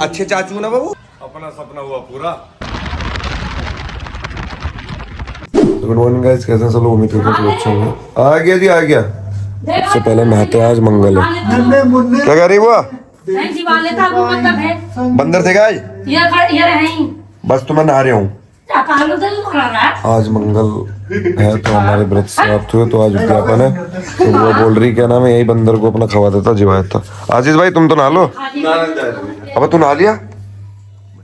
अच्छे चाचू ना बाबू, अपना सपना हुआ पूरा। गुड मॉर्निंग गाइस, कैसे हैं सब लोग? उम्मीद करता हूँ अच्छे होंगे। आ गया जी, आ गया। सबसे पहले नहाते हैं, आज मंगल है। क्या कर रही हुआ? बंदर थे आज? बस तो मैं नहा रहा हूँ। आज मंगल है तो हमारे व्रत समाप्त हुए, तो आज उद्यापन है। तो वो बोल रही क्या नाम है, यही बंदर को अपना खवा देता, जिवाया था। आशीष भाई तुम तो नहा लो। अब तू नहा लिया?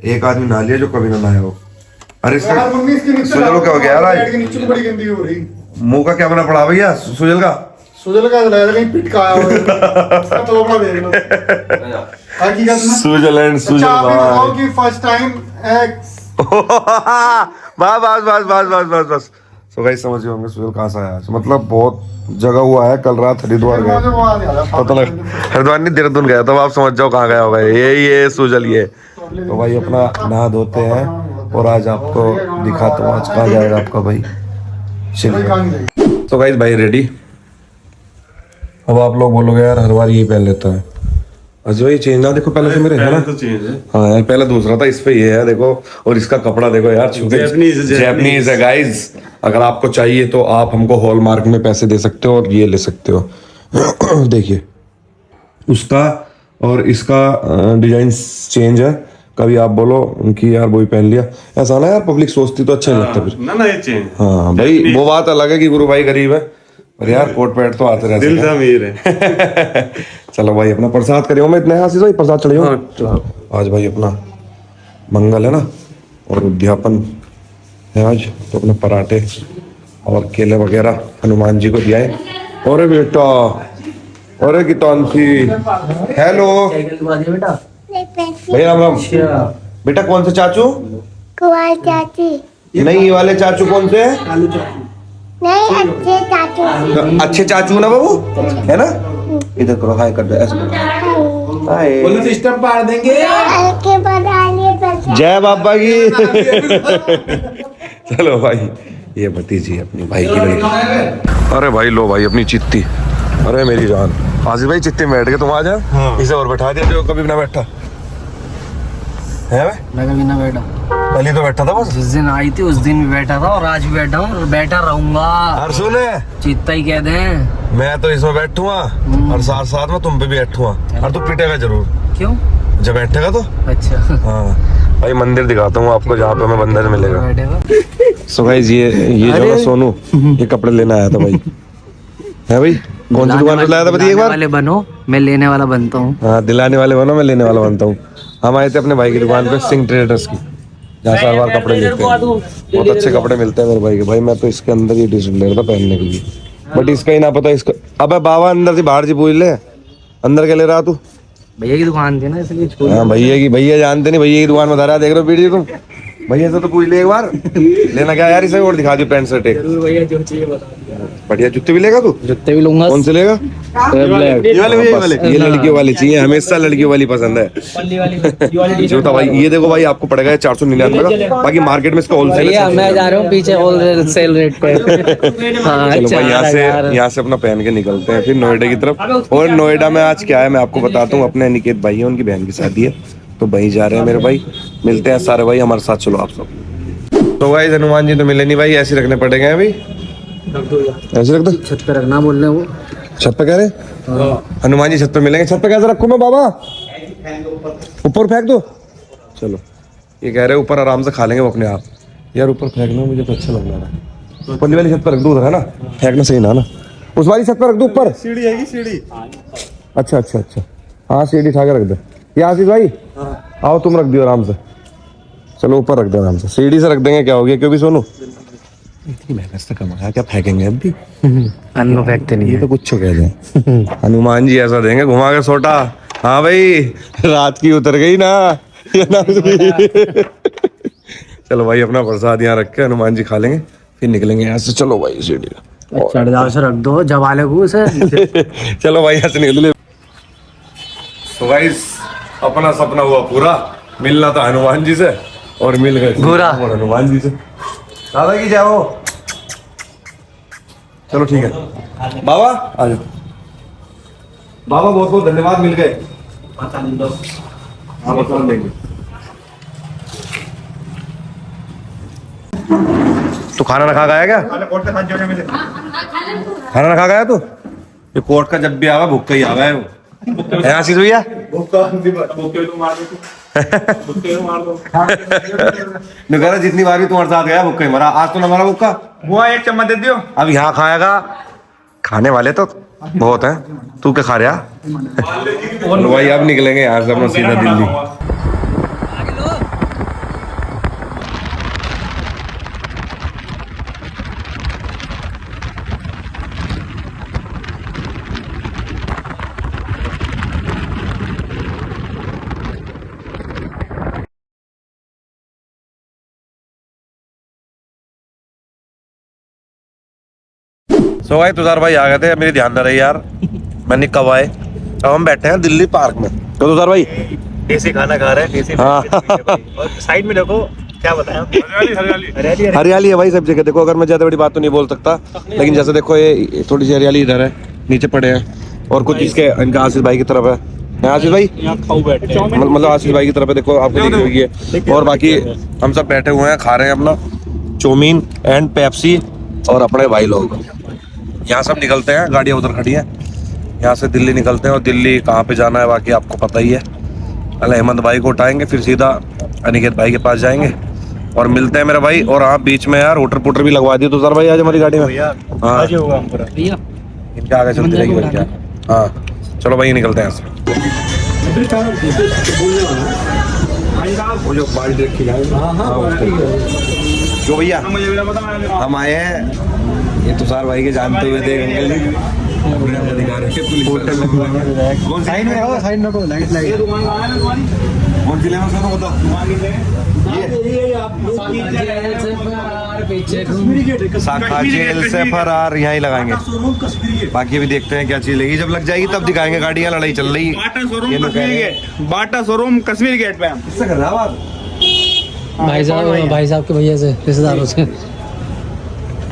एक आदमी नहा लिया जो कभी ना नहाया हो। अरे सुजल क्या हो गया यार? मुंह का क्या बना पड़ा भैया सुजल का? सुजल का पिट का आया सुजल एंड सुजल की फर्स्ट टाइम बस बस बस बस बस बस बस। सो गाइस समझ गए होंगे सुजल कहाँ से आया। मतलब बहुत जगह हुआ है। कल रात हरिद्वार गया, पता लगा हरिद्वार नहीं देहरादून गया, तब आप समझ जाओ कहाँ गया होगा। ये सुजल ये। तो भाई अपना नहा धोते हैं और आज आपको दिखाता हूँ आज कहाँ जाएगा आपका भाई। चलिए तो गाइस भाई रेडी। अब आप लोग बोलोगे यार हर बार यही पहन लेता है। अजय भाई चेंज ना देखो पहले से मेरे, है ना? तो चेंज है। हाँ यार पहले दूसरा था, इस पे ये है देखो। और इसका कपड़ा देखो यार, जैपनीज है गाइस। अगर आपको चाहिए तो आप हमको हॉलमार्क में पैसे दे सकते हो और ये ले सकते हो। देखिए उसका और इसका डिजाइन चेंज है। कभी आप बोलो उनकी यार वही पहन लिया, ऐसा ना यार पब्लिक सोचती तो अच्छा नहीं लगता फिर। ना ये चेंज। हाँ भाई वो बात अलग है कि गुरु भाई गरीब है, पर यार कोट पैंट तो आते रहते दिल अमीर है। चलो भाई अपना प्रसाद करियो। मैं इतने आशीष भाई प्रसाद चढ़ियो। आज भाई अपना मंगल है ना, और उद्यापन है आज, तो अपने पराठे और केले वगैरह हनुमान जी को दिया है। अरे बेटा, अरे कितान थी। हेलो भैया राम राम। बेटा कौन से चाचू? कुवाल चाची। नहीं ये वाले चाचू कौन से हैं? नहीं अच्छे चाचू। अच्छे चाचू ना बाबू, है ना? इधर करो, हाय कर दो ऐसे करो। हाय बोलो सिस्टम पार देंगे। के बना लिए पैसे। जय बाबा की। चलो भाई ये भतीजी अपनी भाई की लड़की। अरे भाई लो भाई अपनी चित्ती। अरे मेरी जान आसिफ भाई चित्ती में बैठ गए तुम। आ जाओ। हाँ। इसे और बैठा दिया जो कभी ना बैठा है। मैं कभी ना बैठा, कल ही तो बैठा था बस। जिस दिन आई थी उस दिन भी बैठा था और आज भी बैठा हूँ और बैठा रहूंगा। और सुने चित्ता ही कह दें, मैं तो इसमें बैठूंगा और साथ साथ में तुम पे भी बैठूंगा। और तू पिटेगा जरूर। क्यों? जब बैठेगा तो। अच्छा हाँ भाई मंदिर दिखाता हूँ आपको जहाँ पे हमें बंदर मिलेगा। बैठेगा। सो गाइस ये जो ना सोनू ये कपड़े लेने आया था भाई। है भाई कौन सी दुकान पे लाया था बताइए एक बार। वाले बनो, मैं लेने वाला बनता हूँ। हाँ दिलाने वाले बनो, मैं लेने वाला बनता हूँ। हम आए थे अपने भाई की दुकान पे सिंह ट्रेडर्स की, जहाँ से हर बार कपड़े लेते हैं। बहुत अच्छे कपड़े मिलते हैं मेरे भाई के। भाई मैं तो इसके अंदर ही टी शर्ट ले रहा था पहनने के लिए, बट इसका ही ना पता इसका। अबे बाबा अंदर से बाहर से पूछ ले, अंदर क्या ले रहा तू? भैया की दुकान थी ना इसलिए। हाँ भैया की, भैया जानते नहीं भैया की दुकान बता रहा। देख रहे हो वीडियो तुम? भैया से तो पूछ ले एक बार। लेना क्या यार इसे, और दिखा दियो पैंट शर्ट। भैया जो चाहिए बता। बढ़िया जूते भी लेगा तू? जूते भी लूंगा। कौन से लेगा? ये लड़कियों वाली चाहिए, हमेशा लड़कियों वाली पसंद है। जूता भाई ये देखो भाई आपको पड़ेगा 499 का। बाकी मार्केट में इसका होलसेल है। मैं जा रहा हूँ पीछे होलसेल रेट पे। चलो भाई यहाँ से अपना पहन के निकलते हैं फिर नोएडा की तरफ। और नोएडा में आज क्या है मैं आपको बताता हूँ। अपने निकेत भाई है, उनकी बहन की शादी है, तो वहीं जा रहे हैं मेरे भाई। मिलते हैं सारे भाई हमारे साथ, चलो आप सब। तो भाई हनुमान जी तो मिले नहीं भाई, ऐसे रखने पड़ेंगे भाई। ऐसे रख दो, छत पे रखना बोल रहे वो। छत पे कह रहे हनुमान जी छत पे मिलेंगे। छत पे कैसे रखूं मैं बाबा? ऊपर फेंक दो। चलो ये कह रहे ऊपर आराम से खा लेंगे वो अपने आप। यार ऊपर फेंकना मुझे तो अच्छा लग रहा है। ऊपर वाली छत पर रख दो उधर, है ना? फेंकना सही ना उस वाली छत पर रख दो ऊपर। सीढ़ी आएगी सीढ़ी। अच्छा अच्छा अच्छा हाँ सीढ़ी उठा के रख दो। ये आशीष भाई आओ तुम रख दियो आराम से। चलो ऊपर रख दो आराम से, सीढ़ी से रख देंगे। क्या हो गया क्योंकि सोनू इतनी मेहनत से कमाया, क्या फेंकेंगे अब भी? अन्नू फेंकते नहीं, ये तो कुछ कह दें। हनुमान जी ऐसा देंगे घुमा के सोटा। हाँ भाई रात की उतर गई ना। चलो भाई अपना प्रसाद यहाँ रख के हनुमान जी खा लेंगे फिर निकलेंगे यहाँ से। चलो भाई सीढ़ी चढ़ जाओ से रख दो जवाले को उसे। चलो भाई यहाँ से निकल। तो गाइस अपना सपना हुआ पूरा, मिलना था हनुमान जी से और मिल गए पूरा हनुमान जी से। दादा की जाओ। चलो ठीक है बाबा आ जाओ। बाबा बहुत बहुत धन्यवाद, मिल गए। हाँ बता देंगे। तू खाना ना खा गया क्या? खाना ना खा गया तू? ये कोर्ट का जब भी आवा भूख ही आवा है वो। है आशीष भैया? निकला जितनी बार भी तुम्हारे साथ गया भूखा ही मरा, आज तो ना मरा भूखा। वो एक चम्मच दे दियो। अब यहाँ खाएगा, खाने वाले तो बहुत हैं। तू क्या खा रहा? भाई अब निकलेंगे यहाँ से अपना सीधा दिल्ली। सो भाई तुषार भाई आ गए थे, मेरी ध्यान न रही यार, मैंने कब आए। अब हम बैठे हैं दिल्ली पार्क में। तो तुषार भाई देसी खाना खा रहे हैं, देसी हाँ। और साइड में देखो क्या बताया, हरियाली हरियाली है भाई सब जगह। देखो अगर मैं ज्यादा बड़ी बात तो नहीं बोल सकता, लेकिन जैसे देखो ये थोड़ी सी हरियाली इधर है, नीचे पड़े हैं, और कुछ इसके इनका आशीष भाई की तरफ है। आशीष भाई मतलब आशीष भाई की तरफ है, देखो आपको दिख रही है। और बाकी हम सब बैठे हुए हैं, खा रहे हैं अपना चौमीन एंड पेप्सी। और अपने भाई लोग यहाँ सब निकलते हैं, गाड़ियाँ उधर खड़ी है, यहाँ से दिल्ली निकलते हैं। और दिल्ली कहाँ पे जाना है बाकी आपको पता ही है। कल हेमंत भाई को उठाएंगे, फिर सीधा अनिकेत भाई के पास जाएंगे और मिलते हैं मेरे भाई। और हाँ बीच में यार होटर पुटर भी लगवा दिए तो सर भाई आज हमारी गाड़ी में। हाँ इनके आगे चलती रहेगी भाई क्या। हाँ चलो भाई निकलते हैं यहाँ से। वो जो बाल्टी रखी है जो भैया हम आए हैं, ये तुषार भाई के जानते हुए थे अंकल जी। कौन सी लेना सर बताओ। शाखा जेल से फरार यहाँ ही लगाएंगे, बाकी अभी देखते हैं क्या चीज लगी। जब लग जाएगी तब दिखाएंगे। गाड़ियाँ लड़ाई चल रही है। बाटा शोरूम कश्मीर गेट पे। किससे कर रहा है बात? भाई साहब के भैया से, रिश्तेदारों से।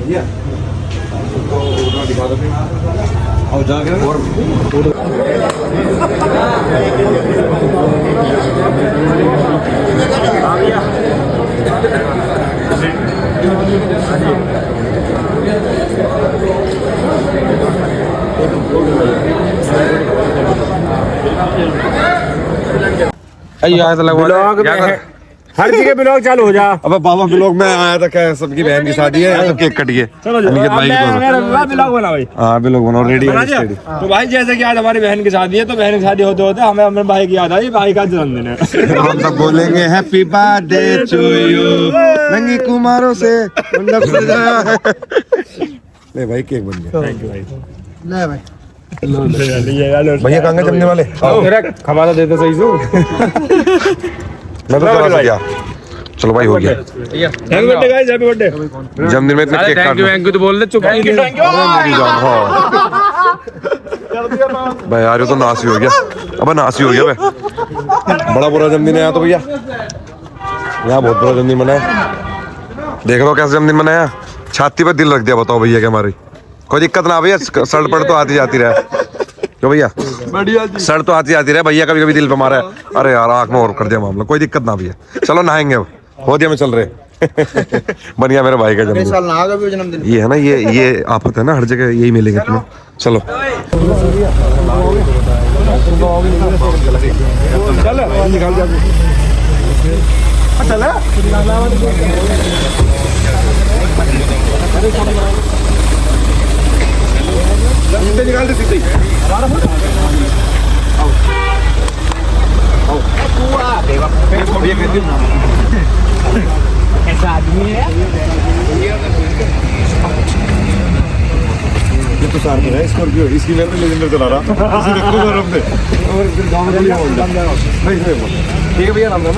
भैया दिखा दो और जाके और हर जगह ब्लॉग चालू हो जा। अबे बाबा ब्लॉग में आया था, क्या सबकी बहन की शादी है तो केक कटिए। अनिकेत भाई ब्लॉग बना भाई। हाँ ब्लॉग बनाओ, रेडी है। तो भाई जैसे कि आज हमारी बहन की शादी है, तो बहन की शादी होते होते हमें अपने भाई की याद आई। भाई का जन्मदिन है, हम सब बोलेंगे हैप्पी बर्थडे टू यू। रंगी कुमारों से मंडप सजाया है। ले भाई केक बन गया। थैंक यू भाई। ले भाई भैया कहाँ गए जमने वाले? खबारा देते सही से। मैं तो चला गया। चलो भाई हो गया। Happy birthday guys, happy birthday. जन्मदिन में इतने केक काट थैंक यू तो बोल दे। चुप मेरी जान। हाँ भाई यार ये तो नासी हो गया। अब नासी हो गया भाई, बड़ा बुरा जन्मदिन है यहाँ तो भैया। यहाँ बहुत बुरा जन्मदिन मनाया। देख रहे हो कैसे जन्मदिन मनाया, छाती पर दिल रख दिया। बताओ भैया क्या हमारी कोई दिक्कत ना भैया, सड़ पड़ तो आती जाती रहे। क्यों भैया सड़ तो आती जाती रहे, भैया कभी कभी दिल पे मारा है। अरे यार आँख में और कर दिया मामला, कोई दिक्कत ना भैया। चलो नहाएंगे अब, हो दिया में चल रहे। बन गया मेरे भाई का जन्मदिन। ये है ना, ये आफत है ना, हर जगह यही मिलेगा तुम्हें। चलो निकाल दे सीधे। ऐसा आदमी है ये तो सार में है स्कॉर्पियो, इसकी मैं तो लेजेंडर चला रहा। इसी रखो गरम पे और फिर गांव में नहीं ठीक है भैया, नाम है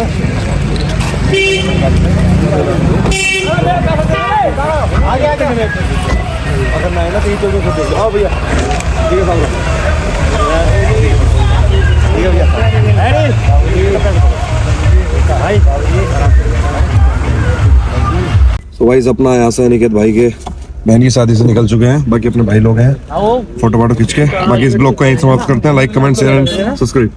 अगर ना है ना तो ये चौके से देख लो। आओ भैया ठीक है साहब, ठीक है भैया। तो भाई अपना यहाँ से अनिकेत भाई के बहन की शादी से निकल चुके हैं, बाकी अपने भाई लोग हैं। फोटो वाटो खींच के बाकी इस ब्लॉग को यहीं समाप्त करते हैं। Like comment share and subscribe.